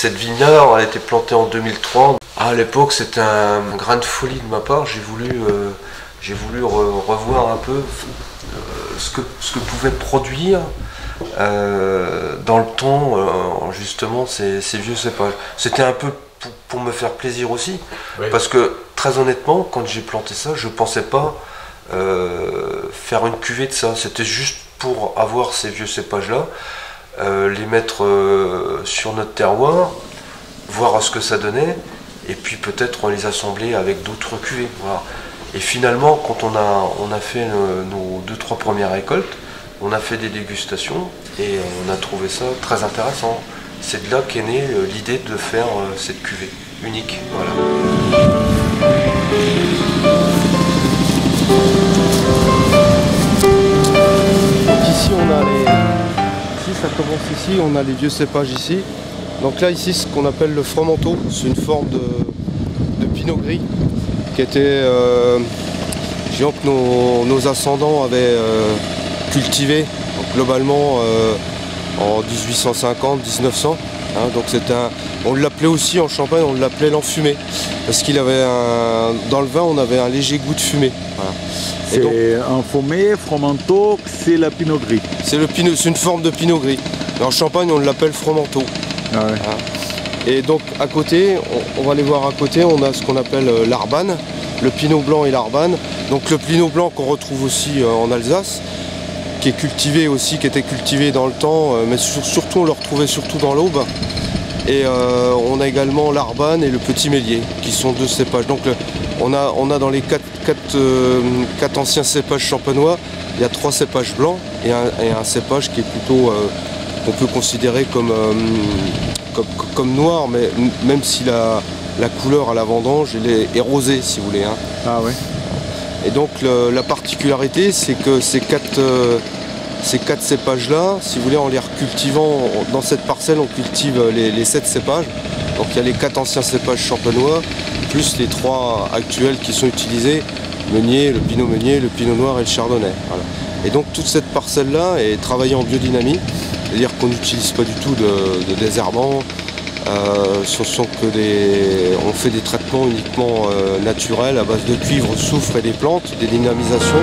Cette vigne-là, elle a été plantée en 2003. À l'époque, c'était un grain de folie de ma part. J'ai voulu revoir un peu ce que pouvaient produire dans le temps, justement, ces vieux cépages. C'était un peu pour me faire plaisir aussi, oui. Parce que très honnêtement, quand j'ai planté ça, je ne pensais pas faire une cuvée de ça. C'était juste pour avoir ces vieux cépages-là, les mettre sur notre terroir, voir ce que ça donnait, et puis peut-être les assembler avec d'autres cuvées. Voilà. Et finalement, quand on a fait nos 2-3 premières récoltes, on a fait des dégustations et on a trouvé ça très intéressant. C'est de là qu'est née l'idée de faire cette cuvée unique. Voilà. Donc ici, ça commence ici, on a les vieux cépages ici. Donc là, ici, ce qu'on appelle le Fromenteau, c'est une forme de pinot gris qui était, disons que nos ascendants avaient cultivé, donc globalement en 1850-1900. Hein, donc on l'appelait aussi en Champagne, on l'appelait l'enfumé, parce qu'il avait dans le vin, on avait un léger goût de fumée. Voilà. C'est enfumé, Fromenteau, c'est la pinot gris. C'est une forme de pinot gris. Et en Champagne, on l'appelle Fromenteau. Ah ouais. Voilà. Et donc à côté, on va aller voir à côté, on a ce qu'on appelle l'Arbane, le pinot blanc et l'Arbane. Donc le pinot blanc qu'on retrouve aussi en Alsace, qui est cultivé aussi, qui était cultivé dans le temps, mais surtout on le retrouvait surtout dans l'Aube. Et on a également l'Arbane et le Petit Mélier, qui sont deux cépages. Donc on a dans les quatre anciens cépages champenois, il y a 3 cépages blancs et un cépage qui est plutôt qu'on peut considérer comme noir, mais même si la couleur à la vendange elle est rosée, si vous voulez. Hein. Ah ouais. Et donc la particularité, c'est que ces quatre cépages-là, si vous voulez, en les recultivant, dans cette parcelle, on cultive les 7 cépages. Donc il y a les 4 anciens cépages champenois, plus les 3 actuels qui sont utilisés, Meunier, le Pinot Meunier, le Pinot Noir et le Chardonnay. Voilà. Et donc toute cette parcelle-là est travaillée en biodynamie, c'est-à-dire qu'on n'utilise pas du tout de désherbants. On fait des traitements uniquement naturels à base de cuivre, de soufre et des plantes, des dynamisations.